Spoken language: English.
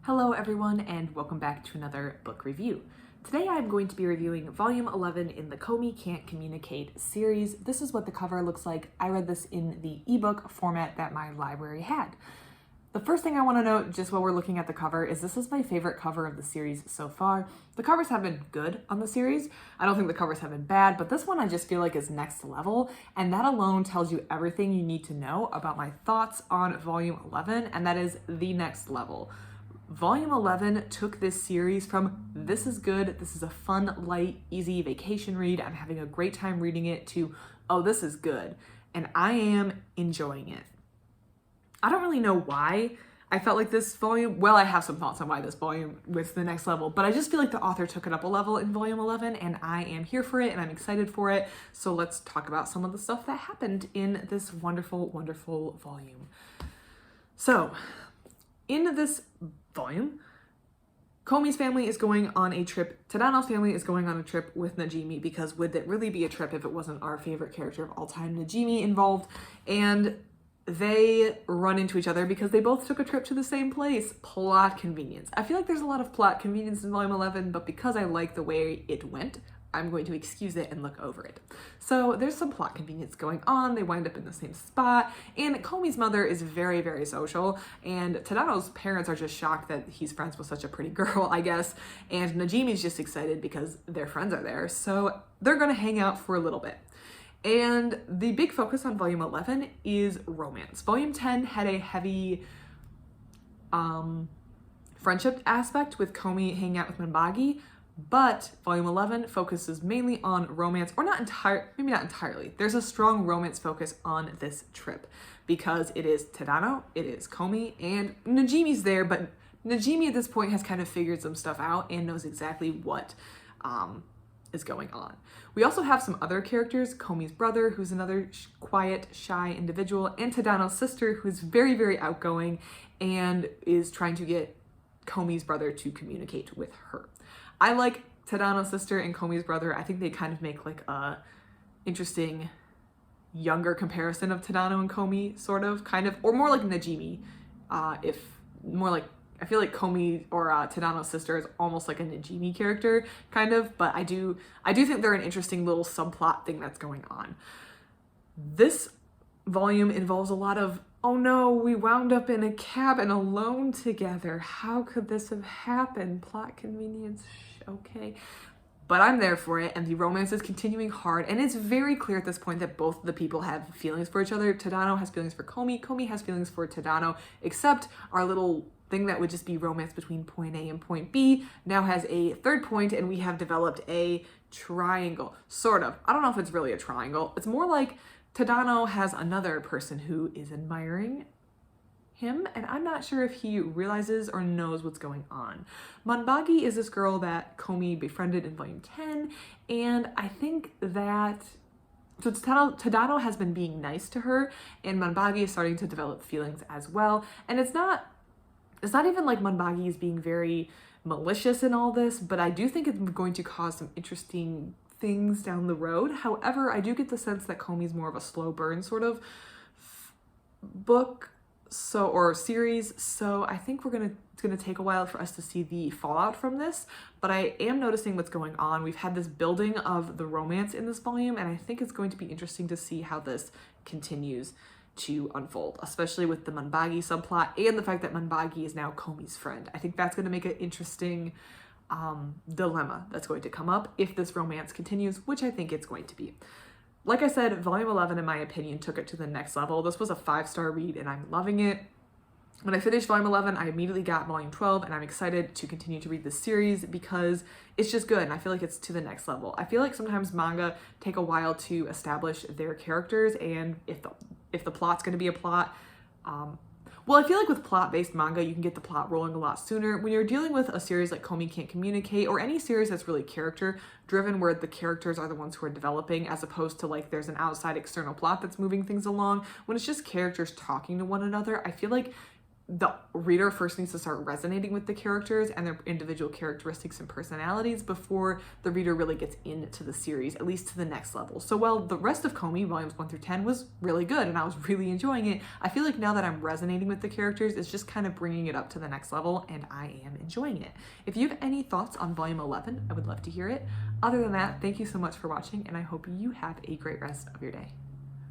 Hello everyone and welcome back to another book review. Today I'm going to be reviewing volume 11 in the Komi Can't Communicate series. This is what the cover looks like. I read this in the ebook format that my library had. The first thing I want to note just while we're looking at the cover is this is my favorite cover of the series so far. The covers have been good on the series. I don't think the covers have been bad, but this one I just feel like is next level, and that alone tells you everything you need to know about my thoughts on volume 11, and that is the next level. Volume 11 took this series from this is good, this is a fun, light, easy vacation read, I'm having a great time reading it, to oh, this is good, and I am enjoying it. I don't really know why I felt like this volume, well, I have some thoughts on why this volume was the next level, but I just feel like the author took it up a level in volume 11 and I am here for it and I'm excited for it. So let's talk about some of the stuff that happened in this wonderful, wonderful volume. So in this volume, Komi's family is going on a trip, Tadano's family is going on a trip with Najimi, because would it really be a trip if it wasn't our favorite character of all time, Najimi, involved? And they run into each other because they both took a trip to the same place. Plot convenience. I feel like there's a lot of plot convenience in volume 11, but because I like the way it went, I'm going to excuse it and look over it. So there's some plot convenience going on. They wind up in the same spot, and Komi's mother is very, very social, and Tadano's parents are just shocked that he's friends with such a pretty girl, I guess, and Najimi's just excited because their friends are there, so they're gonna hang out for a little bit. And the big focus on volume 11 is romance. Volume 10 had a heavy friendship aspect with Komi hanging out with Manbagi, but volume 11 focuses mainly on romance, or maybe not entirely. There's a strong romance focus on this trip because it is Tadano, it is Komi, and Najimi's there, but Najimi at this point has kind of figured some stuff out and knows exactly what is going on. We also have some other characters, Komi's brother, who's another quiet, shy individual, and Tadano's sister, who's very, very outgoing and is trying to get Komi's brother to communicate with her. I like Tadano's sister and Komi's brother. I think they kind of make like a interesting younger comparison of Tadano and Komi, sort of, kind of, or more like Najimi, I feel like Komi or Tadano's sister is almost like a Najimi character, kind of, but I do think they're an interesting little subplot thing that's going on. This volume involves a lot of, oh no, we wound up in a cabin alone together. How could this have happened? Plot convenience, okay. But I'm there for it, and the romance is continuing hard, and it's very clear at this point that both the people have feelings for each other. Tadano has feelings for Komi, Komi has feelings for Tadano, except our little thing that would just be romance between point A and point B now has a third point, and we have developed a triangle, sort of. I don't know if it's really a triangle. It's more like Tadano has another person who is admiring him, and I'm not sure if he realizes or knows what's going on. Manbagi is this girl that Komi befriended in volume 10, and I think that so Tadano has been being nice to her, and Manbagi is starting to develop feelings as well. And it's not even like Manbagi is being very malicious in all this, but I do think it's going to cause some interesting things down the road. However, I do get the sense that Komi's more of a slow burn sort of book, or series, so I think it's gonna take a while for us to see the fallout from this, but I am noticing what's going on. We've had this building of the romance in this volume, and I think it's going to be interesting to see how this continues to unfold, especially with the Manbagi subplot and the fact that Manbagi is now Komi's friend. I think that's going to make an interesting dilemma that's going to come up if this romance continues, which I think it's going to be. Like I said, volume 11, in my opinion, took it to the next level. This was a 5-star read and I'm loving it. When I finished volume 11, I immediately got volume 12, and I'm excited to continue to read this series because it's just good, and I feel like it's to the next level. I feel like sometimes manga take a while to establish their characters, and if the plot's going to be a plot, well, I feel like with plot-based manga, you can get the plot rolling a lot sooner. When you're dealing with a series like Komi Can't Communicate, or any series that's really character-driven, where the characters are the ones who are developing, as opposed to like there's an outside external plot that's moving things along, when it's just characters talking to one another, I feel like the reader first needs to start resonating with the characters and their individual characteristics and personalities before the reader really gets into the series, at least to the next level. So while the rest of Komi, volumes 1 through 10, was really good and I was really enjoying it, I feel like now that I'm resonating with the characters, it's just kind of bringing it up to the next level, and I am enjoying it. If you have any thoughts on volume 11, I would love to hear it. Other than that, thank you so much for watching, and I hope you have a great rest of your day.